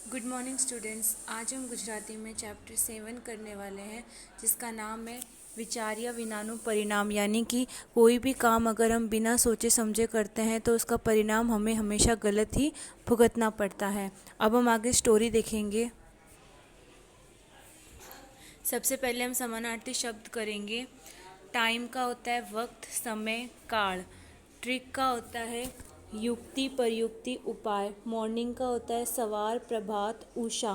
Good morning students. आज हम गुजराती में चैप्टर 7 करने वाले हैं, जिसका नाम है विचार्य विनानु परिणाम। यानी कि कोई भी काम अगर हम बिना सोचे समझे करते हैं तो उसका परिणाम हमें हमेशा गलत ही भुगतना पड़ता है। अब हम आगे स्टोरी देखेंगे। सबसे पहले हम समानार्थी शब्द करेंगे। टाइम का होता है वक्त, समय, काल। ट्रिक का होता है युक्ति, प्रयुक्ति, उपाय। मॉर्निंग का होता है सवार, प्रभात, उषा।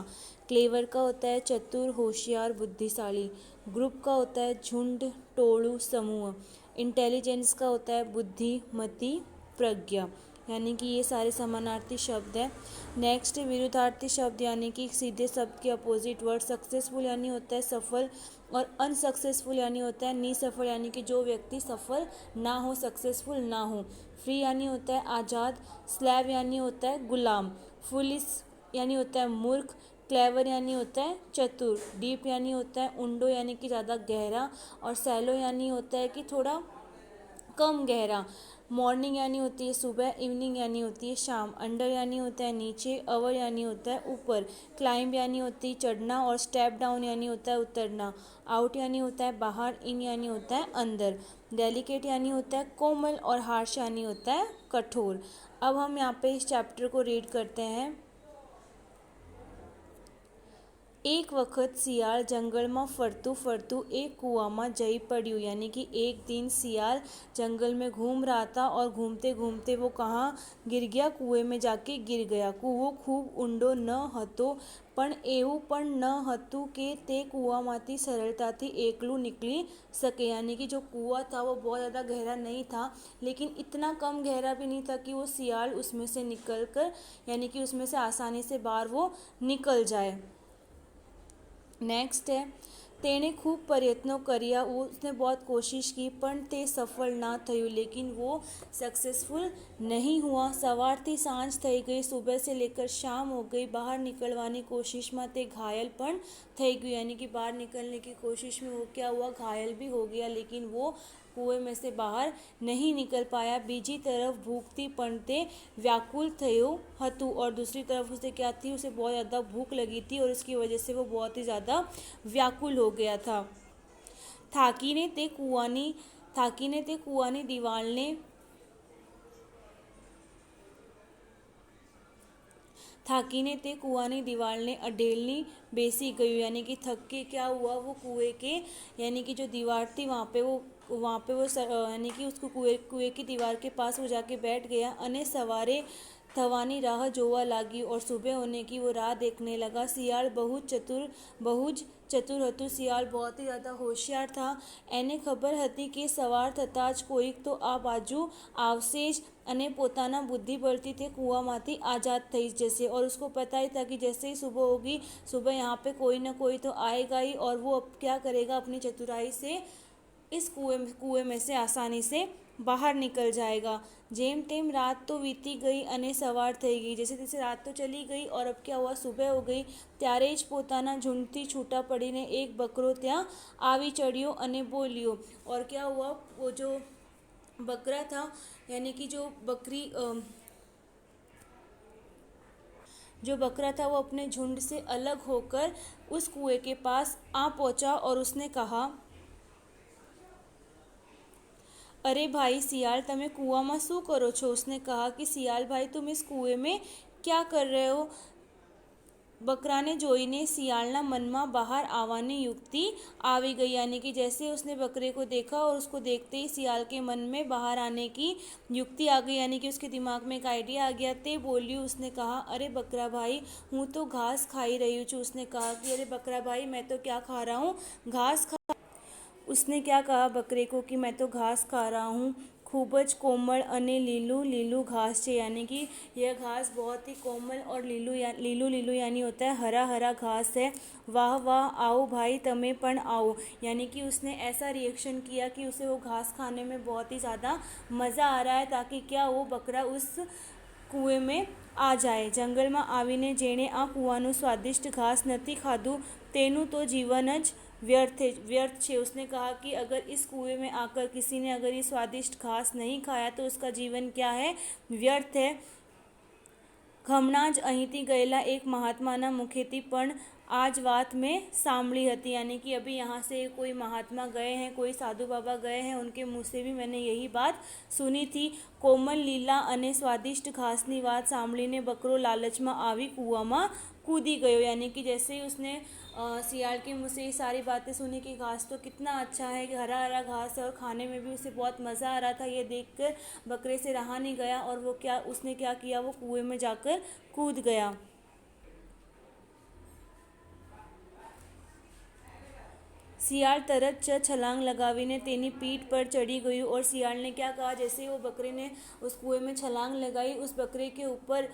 क्लेवर का होता है चतुर, होशियार, बुद्धिशाली। ग्रुप का होता है झुंड, टोलू, समूह। इंटेलिजेंस का होता है बुद्धि, मति, प्रज्ञा। यानी कि ये सारे समानार्थी शब्द हैं। नेक्स्ट विरुद्धार्थी शब्द, यानी कि सीधे शब्द के अपोजिट वर्ड। सक्सेसफुल यानी होता है सफल, और अनसक्सेसफुल यानी होता है निसफल, यानी कि जो व्यक्ति सफल ना हो, सक्सेसफुल ना हो। फ्री यानी होता है आज़ाद। स्लेव यानी होता है गुलाम। फुलिस यानी होता है मूर्ख। क्लेवर यानी होता है चतुर। डीप यानी होता है ऊंडो, यानी कि ज़्यादा गहरा। और सैलो यानी होता है कि थोड़ा कम गहरा। मॉर्निंग यानी होती है सुबह, इवनिंग यानी होती है शाम। अंडर यानी होता है नीचे, अवर यानी होता है ऊपर। क्लाइंब यानी होती है चढ़ना, और स्टेप डाउन यानी होता है उतरना। आउट यानी होता है बाहर, इन यानी होता है अंदर। डेलिकेट यानी होता है कोमल, और हार्श यानी होता है कठोर। अब हम यहाँ पे इस चैप्टर को रीड करते हैं। एक वक्त શિયાળ જંગલમાં ફરતું ફરતું एक कुआं જઈ પડ્યું। यानी कि एक दिन શિયાળ जंगल में घूम रहा था, और घूमते घूमते वो कहाँ गिर गया, कुएं में जाके गिर गया। કૂવો ખૂબ ઊંડો ન હતો, પણ એવું પણ ન હતું કે તે કૂવામાંથી સરળતાથી એકલું निकली सके। यानी कि जो कुआं था वो बहुत ज़्यादा गहरा नहीं था, लेकिन इतना कम गहरा भी नहीं था कि वो सियाल उसमें से निकल कर, यानी कि उसमें से आसानी से बाहर वो निकल जाए। नेक्स्ट है तेने खूब प्रयत्नों કર્યા। उसने बहुत कोशिश की, પણ તે સફળ ના થયું, लेकिन वो सक्सेसफुल नहीं हुआ। સવારથી સાંજ થઈ ગઈ, सुबह से लेकर शाम हो गई। બહાર નીકળવાની કોશિશમાં તે घायल પણ થઈ गई, यानी कि बाहर निकलने की कोशिश में वो क्या हुआ, घायल भी हो गया, लेकिन वो कुएं में से बाहर नहीं निकल पाया। बीजी तरफ भूखती પણ તે व्याकुल થયો હતું, और दूसरी तरफ उसे क्या थी, उसे बहुत ज़्यादा भूख लगी थी, और इसकी वजह से वो बहुत ही ज़्यादा व्याकुल हो गया था। થાકીને તે કૂવાની થાકીને તે કૂવાની દિવાલને થાકીને તે કૂવાની દિવાલને અડેલની બેસી ગયું। यानी कि थक के क्या हुआ, वो कुएं के, यानी कि जो दीवार थी वहाँ पे वो यानी कि उसको कुएं की दीवार के पास वो जाके बैठ गया। अने सवारे थवानी राह जोवा लागी, और सुबह होने की वो राह देखने लगा। શિયાળ બહુ જ ચતુર હતું। શિયાળ बहुत ही ज़्यादा होशियार था। એને ખબર હતી કે સવાર થતાં જ કોઈક તો આ બાજુ આવશે જ, અને પોતાના बुद्धि बलती थे कुआंમાંથી आज़ाद થઈ जैसे। और उसको पता ही था कि जैसे ही सुबह होगी, सुबह यहाँ पे कोई ना कोई तो आएगा ही, और वो अब क्या करेगा, अपनी चतुराई से इस कुएं में से आसानी से बाहर निकल जाएगा। जेम तेम रात तो वीती गई अने सवार થઈ ગઈ। जैसे तैसे रात तो चली गई, और अब क्या हुआ, सुबह हो गई। ત્યારે જ પોતાના ઝૂંડથી છૂટા પડીને એક બકરો ત્યાં આવી ચડ્યો અને બોલ્યો। और क्या हुआ, वो जो बकरा था, यानी कि जो बकरा था वो अपने झुंड से अलग होकर उस कुएं के पास आ पहुंचा, और उसने कहा, अरे भाई सियाल, તમે કૂવામાં શું કરો છો? उसने कहा कि सियाल भाई, तुम इस कुएं में क्या कर रहे हो? बकराने જોઈને શિયાળના મનમાં બહાર આવવાની युक्ति આવી गई। यानी कि जैसे उसने बकरे को देखा, और उसको देखते ही सियाल के मन में बाहर आने की युक्ति आ गई, यानी कि उसके दिमाग में एक आइडिया आ गया। ते बोली, उसने कहा, अरे बकरा भाई, हूँ तो घास खाई रही हूँ। उसने कहा कि अरे बकरा भाई, मैं तो क्या खा रहा हूँ, घास खा। उसने क्या कहा बकरे को कि मैं तो घास खा रहा हूँ। खूब ज कोमल अने लीलू लीलू घास છે। यानी कि यह घास बहुत ही कोमल और लीलू लीलू यानी होता है हरा हरा घास है। वाह वाह, आओ भाई तमे पण आओ। यानी कि उसने ऐसा रिएक्शन किया कि उसे वो घास खाने में बहुत ही ज़्यादा मज़ा आ रहा है, ताकि क्या वो बकरा उस कुएं में आ जाए। जंगल में आवीने जेणे आ कुआનું स्वादिष्ट घास नहीं खाधु, तेनु तो जीवन ज व्यर्थ है। उसने कहा कि अगर इस कुएं में आकर किसी ने अगर ये स्वादिष्ट घास नहीं खाया तो उसका जीवन क्या है, व्यर्थ है। હમણાં જ અહીંથી गएला एक महात्माના मुखेથી પણ आज बात में सांभળી હતી, यानी कि अभी यहाँ से कोई महात्मा गए हैं, कोई साधु बाबा गए हैं, उनके मुँह से भी मैंने यही बात सुनी थी। कोमल લીલા અને સ્વાદિષ્ટ ઘાસની વાત સાંભળીને બકરો લાલચમાં આવી કૂવામાં कूदी गयो, यानी कि जैसे ही उसने सियाल के मुँह से ये सारी बातें सुनी कि घास तो कितना अच्छा है, कि हरा हरा घास है और खाने में भी उसे बहुत मज़ा आ रहा था, ये देखकर बकरे से रहा नहीं गया और वो उसने क्या किया, वो कुएं में जाकर कूद गया। सियाल तरत च छलांग लगावीने तेनी पीठ पर चढ़ी गયું और सियाल ने क्या कहा, जैसे ही वो बकरे ने उस कुएं में छलांग लगाई, उस बकरे के ऊपर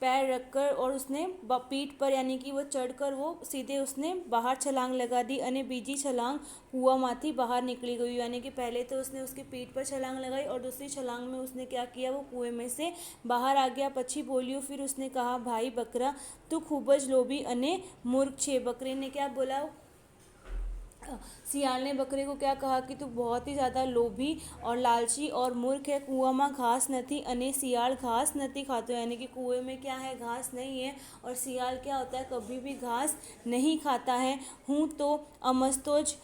पैर रखकर और उसने पीठ पर यानी कि वो चढ़कर वो सीधे उसने बाहर छलांग लगा दी અને બીજી छलांग कुआंમાંથી બહાર निकली गई, यानी कि पहले तो उसने उसकी पीठ पर छलांग लगाई और दूसरी छलांग में उसने क्या किया, वो कुएं में से बाहर आ गया। પછી बोलियो, फिर उसने कहा, भाई बकरा तू खूब જ लोभी અને मूर्ख છે। बकरे ने क्या बोला, सियाल ने बकरे को क्या कहा कि तू बहुत ही ज़्यादा लोभी और लालची और मूर्ख है। कुआं में घास नहीं अने सियाल घास नहीं खातो, यानी कि कुएं में क्या है, घास नहीं है और सियाल क्या होता है, कभी भी घास नहीं खाता है। हूँ तो अमस्तो ज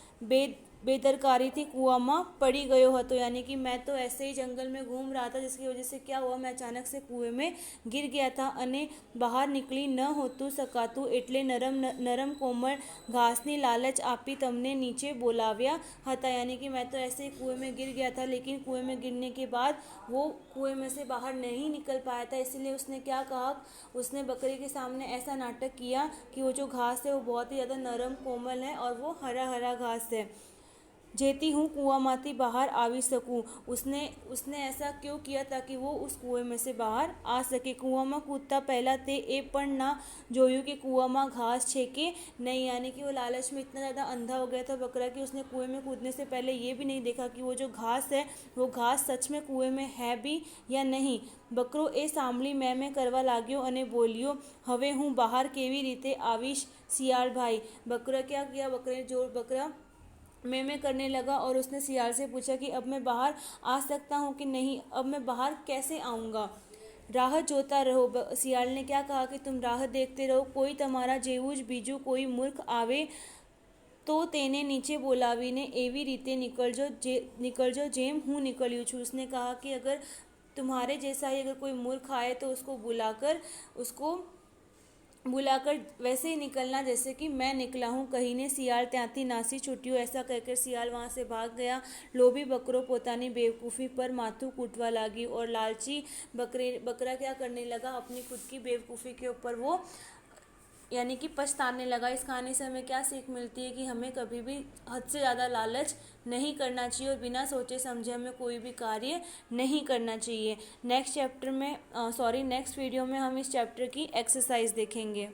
बेदरकारी थी कुआं में पड़ी गयो हतो, यानी कि मैं तो ऐसे ही जंगल में घूम रहा था, जिसकी वजह से क्या हुआ, मैं अचानक से कुएं में गिर गया था अने बहार निकली न होतु सकातु एटले नरम कोमल घासनी लालच आपी तमने नीचे बोलाव्या हता, यानी कि मैं तो ऐसे ही कुएं में गिर गया था, लेकिन कुएं में गिरने के बाद वो कुएं में से बाहर नहीं निकल पाया था, इसलिए उसने क्या कहा, उसने बकरे के सामने ऐसा नाटक किया कि वो जो घास है वो बहुत ही ज़्यादा नरम कोमल है और वो हरा हरा घास है, जेती हूँ कुआंमांथी बहार आवी सकूँ। उसने ऐसा क्यों किया, ताकि वो उस कुएं में से बाहर आ सके। कुआं में कूदता पहला ते ए पण ना जोયું कि कुआं में घास छे कि नहीं, यानी कि वो लालच में इतना ज़्यादा अंधा हो गया था बकरा कि उसने कुएं में कूदने से पहले ये भी नहीं देखा कि वो जो घास है वो घास सच में कुएं में है भी या नहीं। बकरो ए सांभળી मैं करवा लाग्यो અને बोलियो, હવે હું બહાર કેવી રીતે આવીશ સિયાળ ભાઈ। बकरा क्या किया, बकरा मैं करने लगा और उसने सियाल से पूछा कि अब मैं बाहर आ सकता हूँ कि नहीं, अब मैं बाहर कैसे आऊँगा। राह जोता रहो, सियाल ने क्या कहा कि तुम राह देखते रहो, कोई तमारा जेवू ज बीजू कोई मूर्ख आवे तो तेने नीचे बोलावीने एवी रीते निकलजो जेम हूँ निकल्યું છું। उसने कहा कि अगर तुम्हारे जैसा ही अगर कोई मूर्ख आए तो उसको बुलाकर वैसे ही निकलना जैसे कि मैं निकला हूँ। कहीने सियाल ત્યાંથી नासी छूट्यो, ऐसा कहकर सियाल वहाँ से भाग गया। लोभी बकरो पोतानी बेवकूफ़ी पर माथू कूटवा लगी और लालची बकरा क्या करने लगा, अपनी खुद की बेवकूफ़ी के ऊपर वो यानी कि पछताने लगा। इस कहानी से हमें क्या सीख मिलती है कि हमें कभी भी हद से ज़्यादा लालच नहीं करना चाहिए और बिना सोचे समझे हमें कोई भी कार्य नहीं करना चाहिए। नेक्स्ट वीडियो में हम इस चैप्टर की एक्सरसाइज देखेंगे।